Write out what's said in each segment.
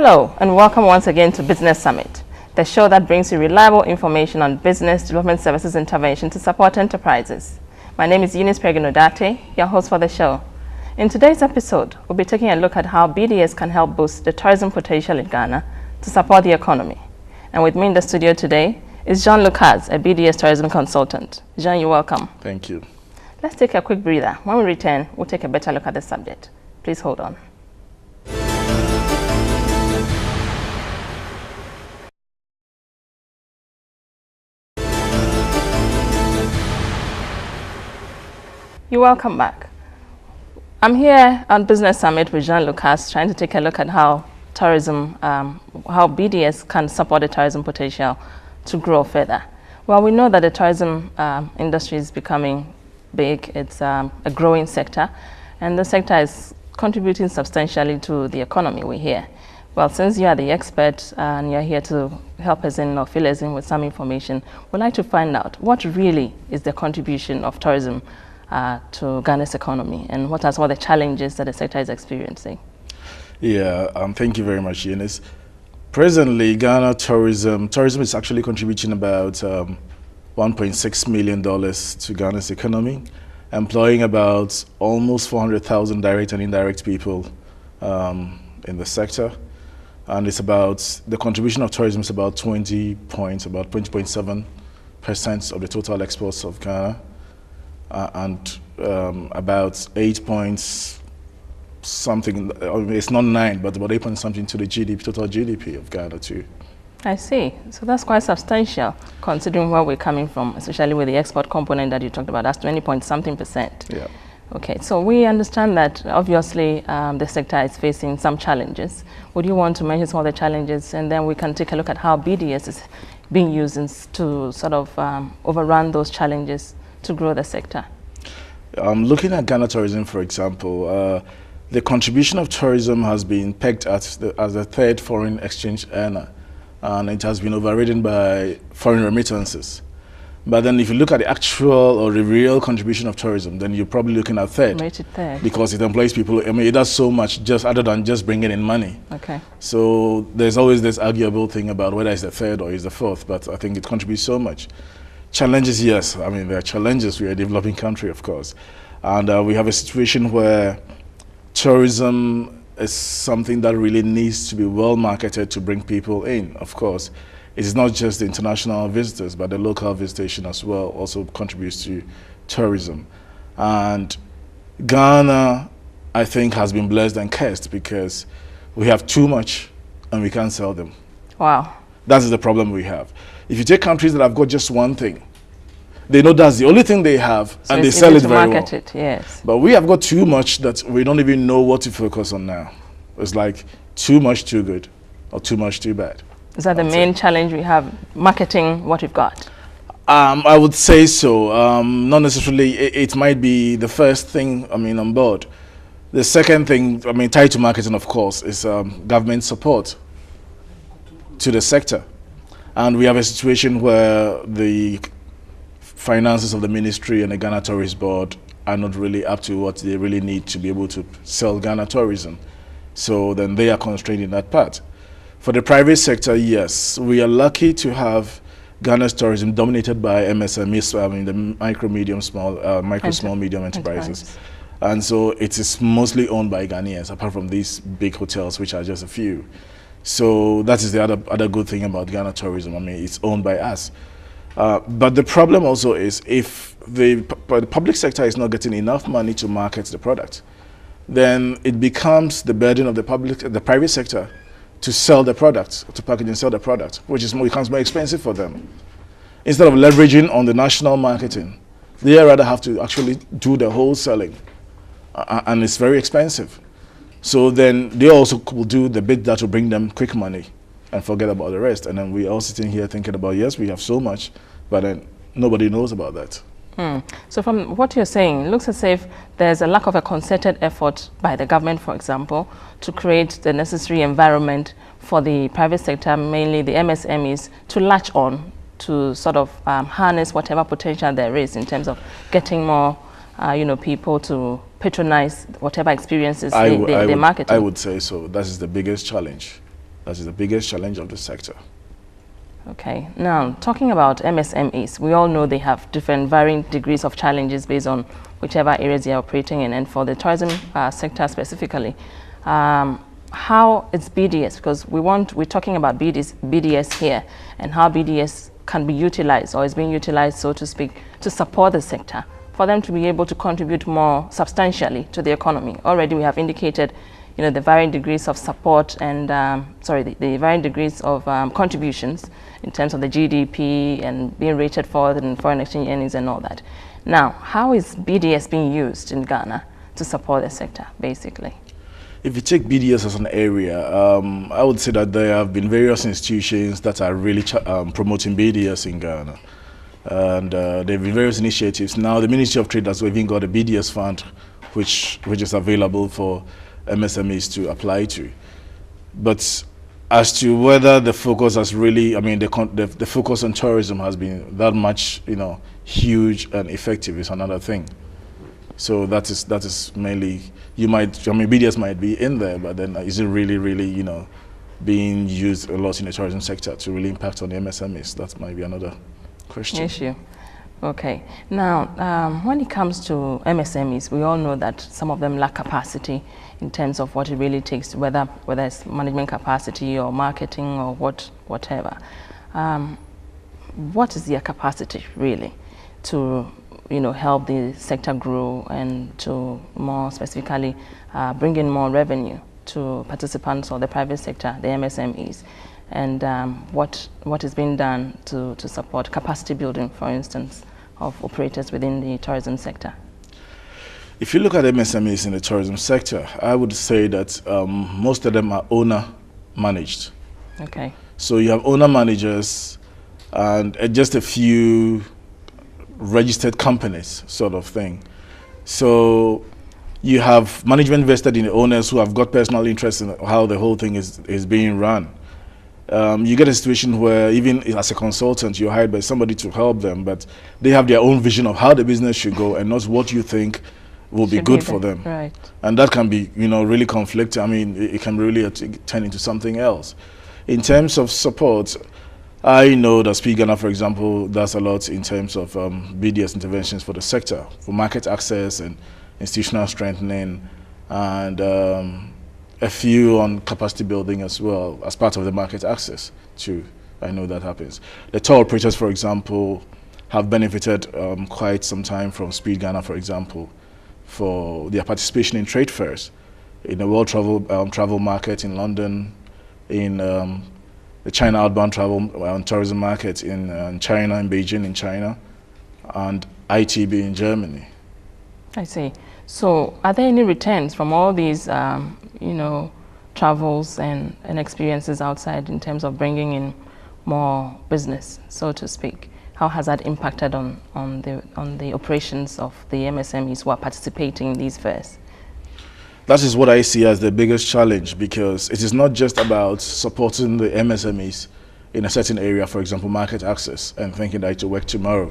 Hello and welcome once again to Business Summit, the show that brings you reliable information on business development services intervention to support enterprises. My name is Eunice Pereginodate, your host for the show. In today's episode, we'll be taking a look at how BDS can help boost the tourism potential in Ghana to support the economy. And with me in the studio today is Jean Lukaz, a BDS tourism consultant. Jean, you're welcome. Thank you. Let's take a quick breather. When we return, we'll take a better look at the subject. Please hold on. You're welcome back. I'm here on Business Summit with Jean Lukaz, trying to take a look at how tourism, how BDS can support the tourism potential to grow further. Well, we know that the tourism industry is becoming big. It's a growing sector, and the sector is contributing substantially to the economy, we hear. Well, since you are the expert and you're here to help us in or fill us in with some information, we'd like to find out what really is the contribution of tourism to Ghana's economy, and what are some of the challenges that the sector is experiencing? Yeah, thank you very much, Eunice. Presently, Ghana tourism is actually contributing about $1.6 million to Ghana's economy, employing about almost 400,000 direct and indirect people in the sector. And it's about, the contribution of tourism is about 20.7% of the total exports of Ghana. And about 8 points something, it's not 9, but about 8 point something to the GDP, total GDP of Ghana too. I see. So that's quite substantial, considering where we're coming from, especially with the export component that you talked about. That's 20 point something percent. Yeah. Okay, so we understand that obviously the sector is facing some challenges. Would you want to mention some of the challenges, and then we can take a look at how BDS is being used to sort of overrun those challenges to grow the sector? Looking at Ghana tourism, for example, the contribution of tourism has been pegged as the third foreign exchange earner, and it has been overridden by foreign remittances. But then if you look at the actual or the real contribution of tourism, then you're probably looking at third. Rated third. Because it employs people. I mean, it does so much just other than just bringing in money. Okay. So there's always this arguable thing about whether it's the third or it's the fourth, but I think it contributes so much. Challenges, yes. I mean, there are challenges. We are a developing country, of course. And we have a situation where tourism is something that really needs to be well marketed to bring people in, of course. It is not just the international visitors, but the local visitation as well also contributes to tourism. And Ghana, I think, has been blessed and cursed because we have too much and we can't sell them. Wow. That's the problem we have. If you take countries that have got just one thing, they know that's the only thing they have, so and they sell it very well. It, yes. But we have got too much that we don't even know what to focus on now. It's like too much too good or too much too bad. Is that the main challenge we have, marketing what we've got? I would say so. Not necessarily. It might be the first thing, I mean, on board. The second thing, I mean, tied to marketing, of course, is government support to the sector. And we have a situation where the finances of the ministry and the Ghana Tourist Board are not really up to what they really need to be able to sell Ghana tourism. So then they are constrained in that part. For the private sector, yes, we are lucky to have Ghana's tourism dominated by MSMEs, I mean the micro, small, medium enterprises. And so it is mostly owned by Ghanaians, apart from these big hotels, which are just a few. So that is the other good thing about Ghana tourism. I mean, it's owned by us. But the problem also is if the public sector is not getting enough money to market the product, then it becomes the burden of the private sector to sell the product, to package and sell the product, which becomes more expensive for them. Instead of leveraging on the national marketing, they rather have to actually do the whole selling, and it's very expensive. So then they also will do the bit that will bring them quick money and forget about the rest. And then we all sitting here thinking about, yes, we have so much, but then nobody knows about that. So from what you're saying, it looks as if there's a lack of a concerted effort by the government, for example, to create the necessary environment for the private sector, mainly the MSMEs, to latch on to sort of harness whatever potential there is in terms of getting more people to patronize whatever experiences they market. I would say so. That is the biggest challenge. That is the biggest challenge of the sector. Okay, now talking about MSMEs, we all know they have different varying degrees of challenges based on whichever areas they are operating in, and for the tourism sector specifically, how it's BDS, because we're talking about BDS here, and how BDS can be utilized or is being utilized, so to speak, to support the sector, for them to be able to contribute more substantially to the economy. Already we have indicated, you know, the varying degrees of support and, the varying degrees of contributions in terms of the GDP and being rated for in foreign exchange earnings and all that. Now, how is BDS being used in Ghana to support the sector, basically? If you take BDS as an area, I would say that there have been various institutions that are really promoting BDS in Ghana. And there have been various initiatives. Now the Ministry of Trade has even got a BDS fund which is available for MSMEs to apply to. But as to whether the focus has really, I mean, the focus on tourism has been that much, you know, huge and effective is another thing. So that is mainly, BDS might be in there, but then is it really, you know, being used a lot in the tourism sector to really impact on the MSMEs? That might be another question. Issue. Okay. Now, when it comes to MSMEs, we all know that some of them lack capacity in terms of what it really takes, whether it's management capacity or marketing or whatever. What is their capacity really to, you know, help the sector grow and to more specifically bring in more revenue to participants or the private sector, the MSMEs, and what is being done to support capacity building, for instance, of operators within the tourism sector? If you look at MSMEs in the tourism sector, I would say that most of them are owner managed. Okay. So you have owner managers and just a few registered companies sort of thing. So you have management vested in the owners who have got personal interest in how the whole thing is being run. You get a situation where even as a consultant, you're hired by somebody to help them, but they have their own vision of how the business should go and not what you think will be good for them. Right. And that can be, you know, really conflicting. I mean, it can really turn into something else. In terms of support, I know that Speed Ghana, for example, does a lot in terms of BDS interventions for the sector, for market access and institutional strengthening, and a few on capacity building as well as part of the market access too. I know that happens. The tour operators, for example, have benefited quite some time from Speed Ghana, for example, for their participation in trade fairs, in the world travel market in London, in the China outbound travel and tourism market in China, in Beijing in China, and ITB in Germany. I see. So are there any returns from all these, you know, travels and experiences outside in terms of bringing in more business, so to speak? How has that impacted on the operations of the MSMEs who are participating in these fairs? That is what I see as the biggest challenge, because it is not just about supporting the MSMEs in a certain area, for example, market access, and thinking that it will work tomorrow.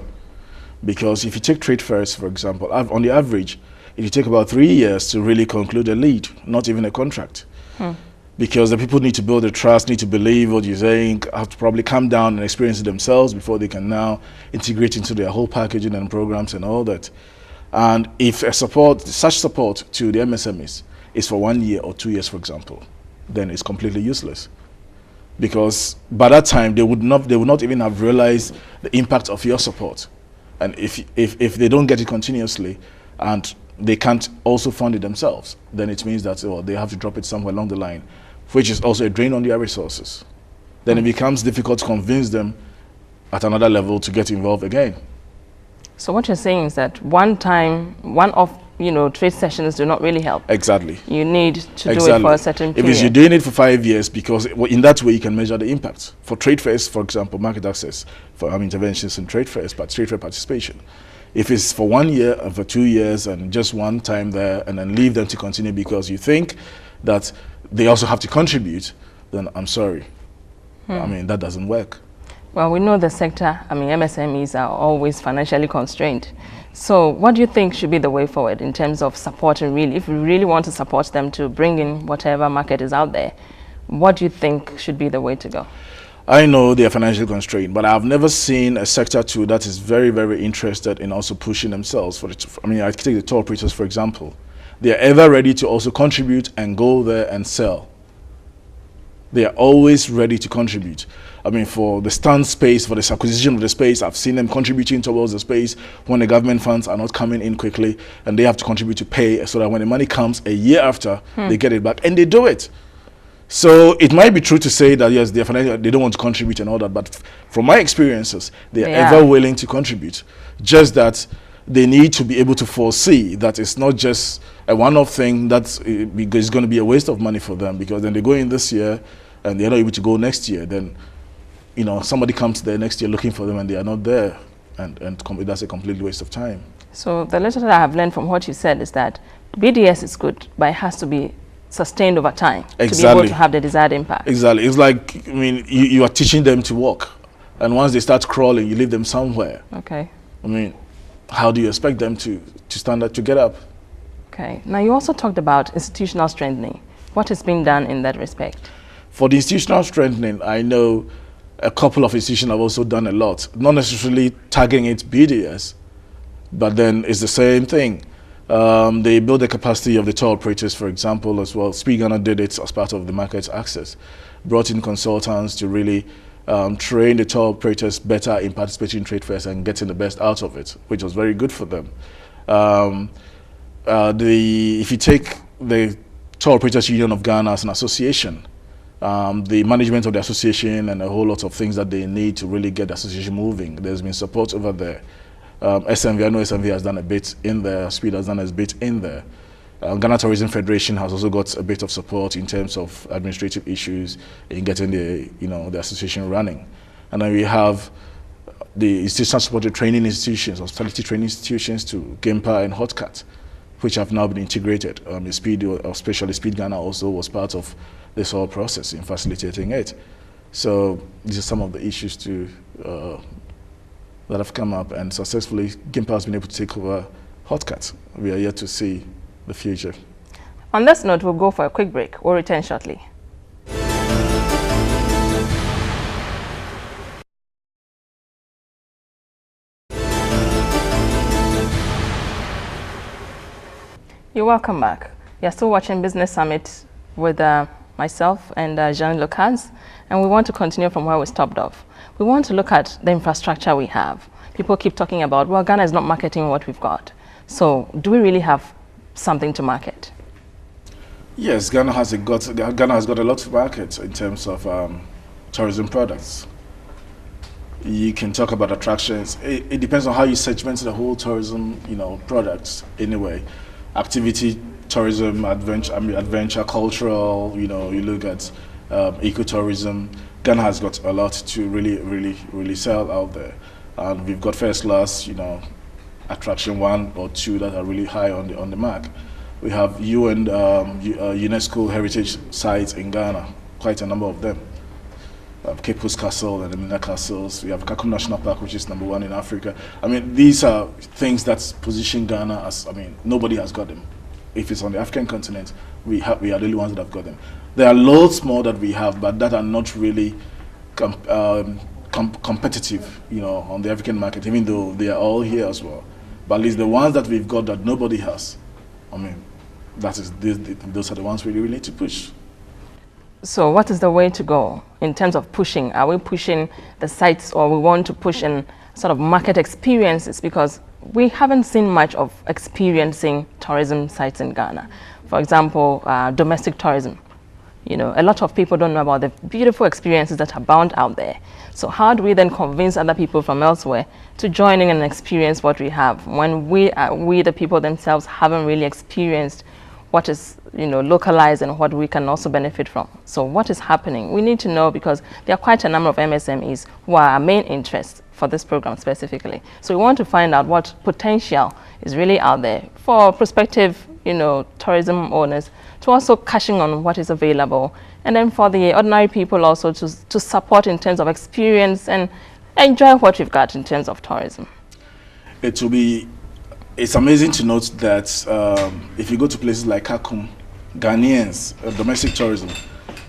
Because if you take trade fairs, for example, on the average, it will take about 3 years to really conclude a lead, not even a contract. Because the people need to build the trust, need to believe what you're saying, have to probably come down and experience it themselves before they can now integrate into their whole packaging and programs and all that. And if such support to the MSMEs is for 1 year or 2 years, for example, then it's completely useless. Because by that time, they would not even have realized the impact of your support. And if they don't get it continuously and they can't also fund it themselves, then it means that they have to drop it somewhere along the line, which is also a drain on their resources. Then it becomes difficult to convince them at another level to get involved again. So what you're saying is that one-off, you know, trade sessions do not really help. Exactly. You need to do it for a certain period. If you're doing it for 5 years, because in that way you can measure the impact. For trade fairs, for example, market access, for interventions in trade fairs, but trade fair participation. If it's for 1 year and for 2 years and just one time there and then leave them to continue because you think that they also have to contribute, then I'm sorry. I mean, that doesn't work. Well, we know the sector, I mean, MSMEs are always financially constrained. So what do you think should be the way forward in terms of supporting really, if we really want to support them to bring in whatever market is out there, What do you think should be the way to go? I know they are financially constrained, but I've never seen a sector too that is very, very interested in also pushing themselves. I mean, I take the tour operators, for example. They are ever ready to also contribute and go there and sell. They are always ready to contribute. I mean, for the stand space, for the acquisition of the space, I've seen them contributing towards the space when the government funds are not coming in quickly, and they have to contribute to pay so that when the money comes a year after, they get it back, and they do it. So it might be true to say that, yes, they don't want to contribute and all that, but from my experiences, they are ever willing to contribute. Just that they need to be able to foresee that it's not just a one-off thing that is going to be a waste of money for them, because then they go in this year and they're not able to go next year. Then, you know, somebody comes there next year looking for them and they are not there, and that's a complete waste of time. So the lesson that I have learned from what you said is that BDS is good, but it has to be sustained over time to be able to have the desired impact. Exactly. It's like, I mean, you are teaching them to walk, and once they start crawling, you leave them somewhere. Okay. I mean, how do you expect them to stand up, to get up? Okay. Now, you also talked about institutional strengthening. What is being done in that respect? For the institutional strengthening, I know a couple of institutions have also done a lot, not necessarily tagging it BDS, but then it's the same thing. They build the capacity of the tour operators, for example, as well. Speed Ghana did it as part of the market access, brought in consultants to really train the tour operators better in participating in trade fairs and getting the best out of it, which was very good for them. If you take the Tour Operators Union of Ghana as an association, the management of the association and a whole lot of things that they need to really get the association moving, there's been support over there. SMV, I know SMV has done a bit in there, Speed has done a bit in there. Ghana Tourism Federation has also got a bit of support in terms of administrative issues in getting the association running. And then we have the institutional supported training institutions, hospitality training institutions to GIMPA and HOTCAT, which have now been integrated. Speed, especially Speed Ghana, also was part of this whole process in facilitating it. So these are some of the issues that have come up, and successfully GIMPA has been able to take over HOTCAT. We are yet to see the future. On this note, we'll go for a quick break. We'll return shortly. You're welcome back. You're still watching Business Summit with myself and Jean Lukaz, and we want to continue from where we stopped off. We want to look at the infrastructure we have. People keep talking about, well, Ghana is not marketing what we've got. So do we really have something to market? Yes, Ghana has got a lot to market in terms of tourism products. You can talk about attractions. It depends on how you segment the whole tourism, products anyway. Activity, tourism, adventure, cultural, you look at ecotourism. Ghana has got a lot to really sell out there. And we've got first class, attraction 1 or 2 that are really high on the mark. We have UNESCO heritage sites in Ghana, quite a number of them. Cape Coast Castle and the Mina Castles. We have Kakum National Park, which is #1 in Africa. I mean, these are things that position Ghana as, nobody has got them. If it's on the African continent, we are the only ones that have got them. There are loads more that we have, but that are not really competitive, on the African market, even though they are all here as well. But at least the ones that we've got that nobody has, those are the ones we really need to push. So what is the way to go in terms of pushing? Are we pushing the sites, or we want to push in sort of market experiences? Because we haven't seen much of experiencing tourism sites in Ghana. For example, domestic tourism. A lot of people don't know about the beautiful experiences that are bound out there. So how do we then convince other people from elsewhere to join in and experience what we have when we the people themselves haven't really experienced what is localized and what we can also benefit from? So what is happening? We need to know, because there are quite a number of MSMEs who are our main interest for this program specifically. So we want to find out what potential is really out there for prospective tourism owners to also cashing on what is available, and then for the ordinary people also to support in terms of experience and enjoy what we've got in terms of tourism. It's amazing to note that if you go to places like Kakum, Ghanaians, domestic tourism,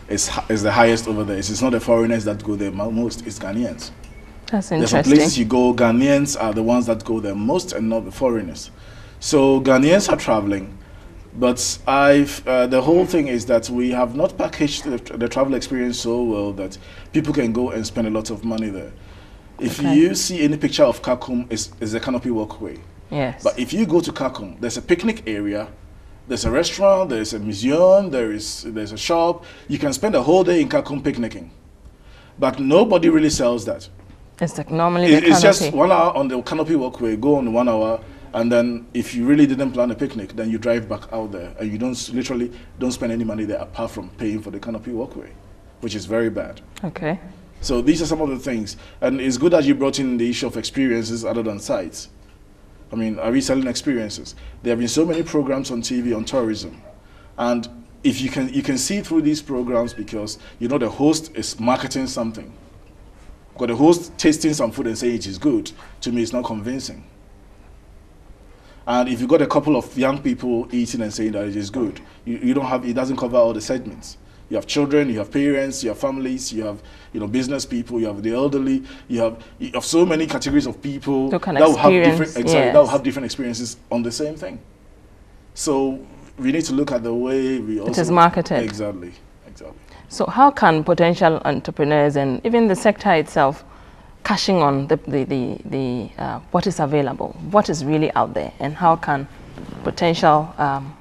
is the highest over there. It's not the foreigners that go there most, it's Ghanaians. That's There's interesting. some places you go, Ghanaians are the ones that go there most and not the foreigners. So Ghanaians are traveling, but the whole thing is that we have not packaged the travel experience so well that people can go and spend a lot of money there. If you see any picture of Kakum, it's a canopy walkway. Yes. But if you go to Kakum, there's a picnic area, there's a restaurant, there's a museum, there's a shop. You can spend a whole day in Kakum picnicking. But nobody really sells that. It's like normally the canopy. It's just 1 hour on the canopy walkway, go on 1 hour, and then if you really didn't plan a picnic, then you drive back out there, and you literally don't spend any money there apart from paying for the canopy walkway, which is very bad. Okay. So these are some of the things, and it's good that you brought in the issue of experiences other than sites. I mean, are we selling experiences? There have been so many programs on TV on tourism, and if you can see through these programs because the host is marketing something. But the host tasting some food and saying it is good, to me, it's not convincing. And if you got a couple of young people eating and saying that it is good, it doesn't cover all the segments. You have children, you have parents, you have families, you have business people, you have the elderly, you have so many categories of people that will have different experiences on the same thing. So we need to look at the way we also... It is marketed. Exactly. So how can potential entrepreneurs and even the sector itself cashing on what is available, what is really out there, and how can potential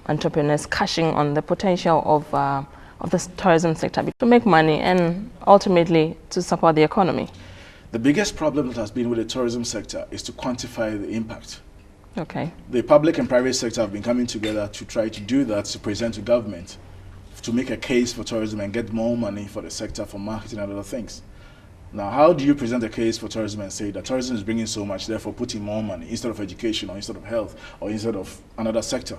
entrepreneurs cashing on the potential of the tourism sector to make money and ultimately to support the economy? The biggest problem that has been with the tourism sector is to quantify the impact. Okay. The public and private sector have been coming together to try to do that, to present to government, to make a case for tourism and get more money for the sector for marketing and other things. Now, how do you present a case for tourism and say that tourism is bringing so much, therefore putting more money instead of education or instead of health or instead of another sector?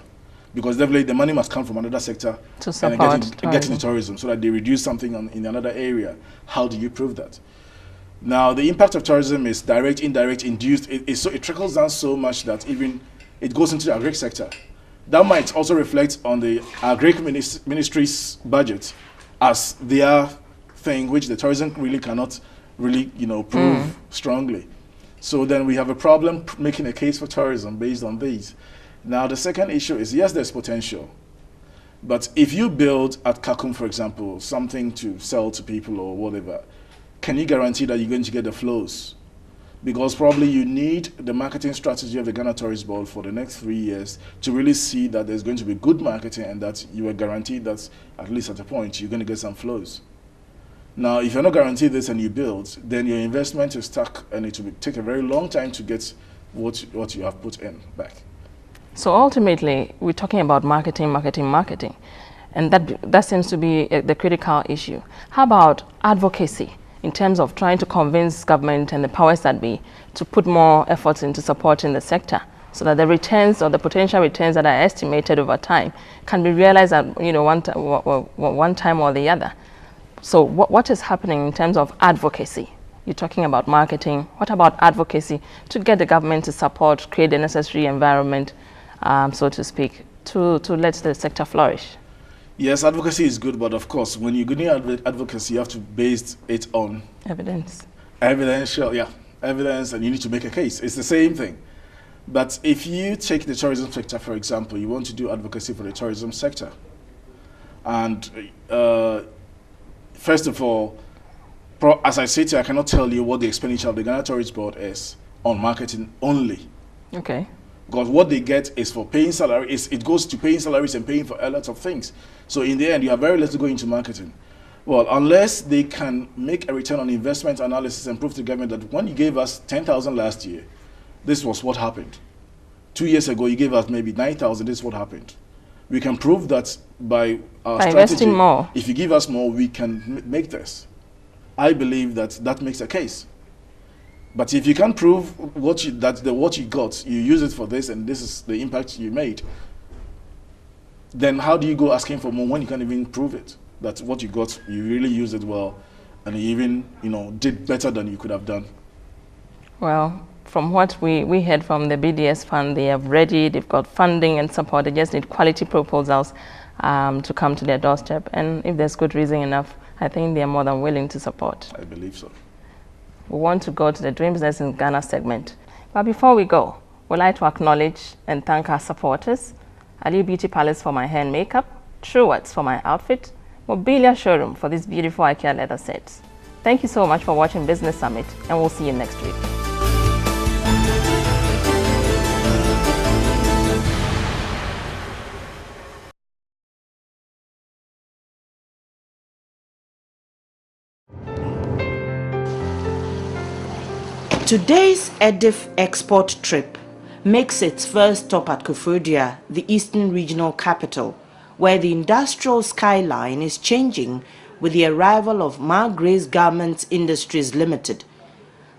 Because definitely the money must come from another sector to support and get into tourism so that they reduce something in another area. How do you prove that? Now, the impact of tourism is direct, indirect, induced. It trickles down so much that even it goes into the agri sector. That might also reflect on the agri ministry's budget as their thing, which the tourism really cannot prove strongly. So then we have a problem making a case for tourism based on these. Now, the second issue is, yes, there's potential. But if you build at Kakum, for example, something to sell to people or whatever, can you guarantee that you're going to get the flows? Because probably you need the marketing strategy of the Ghana Tourist Board for the next 3 years to really see that there's going to be good marketing and that you are guaranteed that at least at a point you're going to get some flows. Now, if you're not guaranteed this and you build, then your investment is stuck and it will take a very long time to get what you have put in back. So ultimately, we're talking about marketing, and that seems to be the critical issue. How about advocacy in terms of trying to convince government and the powers that be to put more efforts into supporting the sector so that the returns or the potential returns that are estimated over time can be realized at one time or the other? So what is happening in terms of advocacy? You're talking about marketing. What about advocacy to get the government to support, create the necessary environment, so to speak, to let the sector flourish? Yes, advocacy is good, but of course, when you're doing advocacy, you have to base it on evidence. Evidence, and you need to make a case. It's the same thing. But if you take the tourism sector, for example, you want to do advocacy for the tourism sector. And first of all, as I say to you, I cannot tell you what the expenditure of the Ghana Tourist Board is on marketing only. Okay. Because what they get is for paying salaries, it goes to paying salaries and paying for a lot of things. So in the end, you have very little going into marketing. Well, unless they can make a return on investment analysis and prove to the government that when you gave us 10,000 last year, this was what happened. 2 years ago, you gave us maybe 9,000, this is what happened. We can prove that by our strategy. Investing more. If you give us more, we can make this. I believe that makes a case. But if you can't prove what you got, you use it for this and this is the impact you made, then how do you go asking for more when you can't even prove it? That what you got, you really used it well and you even did better than you could have done. Well, from what we heard from the BDS fund, they are ready, they've got funding and support, they just need quality proposals to come to their doorstep. And if there's good reason enough, I think they are more than willing to support. I believe so. We want to go to the Doing Business in Ghana segment. But before we go, we'd like to acknowledge and thank our supporters, Ali Beauty Palace for my hair and makeup, Truworths for my outfit, Mobilia Showroom for these beautiful IKEA leather sets. Thank you so much for watching Business Summit, and we'll see you next week. Today's EDIF export trip makes its first stop at Koforidua, the eastern regional capital, where the industrial skyline is changing with the arrival of Margrace Garments Industries Limited.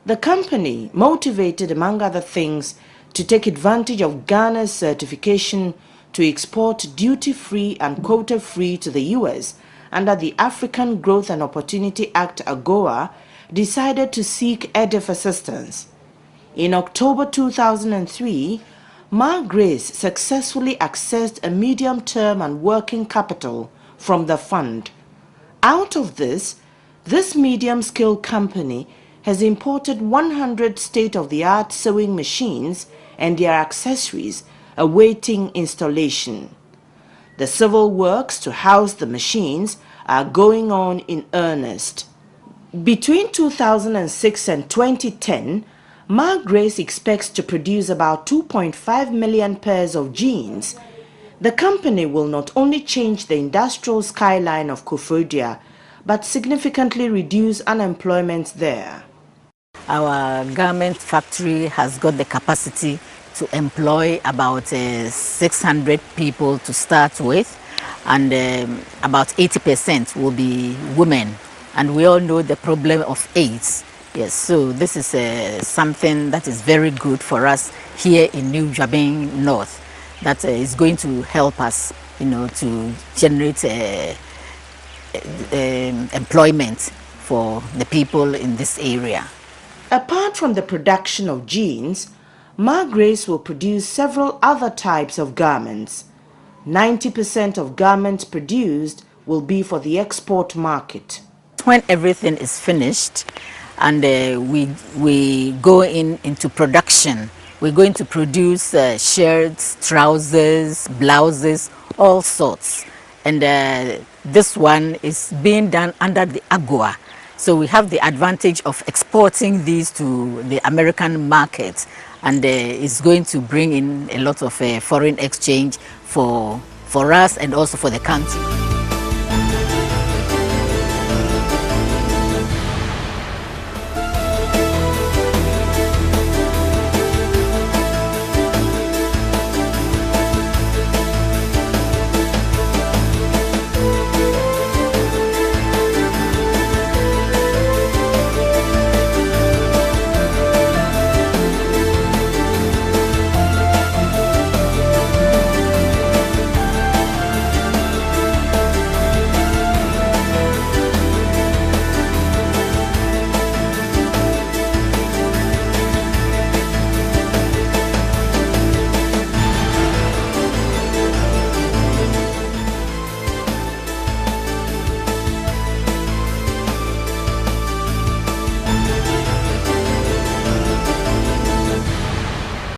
The company, motivated among other things to take advantage of Ghana's certification to export duty-free and quota-free to the US under the African Growth and Opportunity Act AGOA, decided to seek EDIF assistance. In October 2003, Margrace successfully accessed a medium-term and working capital from the fund. Out of this medium-scale company has imported 100 state-of-the-art sewing machines and their accessories awaiting installation. The civil works to house the machines are going on in earnest. Between 2006 and 2010, Margrace expects to produce about 2.5 million pairs of jeans. The company will not only change the industrial skyline of Koforidua, but significantly reduce unemployment there. Our garment factory has got the capacity to employ about 600 people to start with, and about 80% will be women. And we all know the problem of AIDS. Yes, so this is something that is very good for us here in New Jabin North, that is going to help us, to generate employment for the people in this area. Apart from the production of jeans, Margrace will produce several other types of garments. 90% of garments produced will be for the export market. When everything is finished and we go into production, we're going to produce shirts, trousers, blouses, all sorts. And this one is being done under the AGOA. So we have the advantage of exporting these to the American market, and it's going to bring in a lot of foreign exchange for us and also for the country.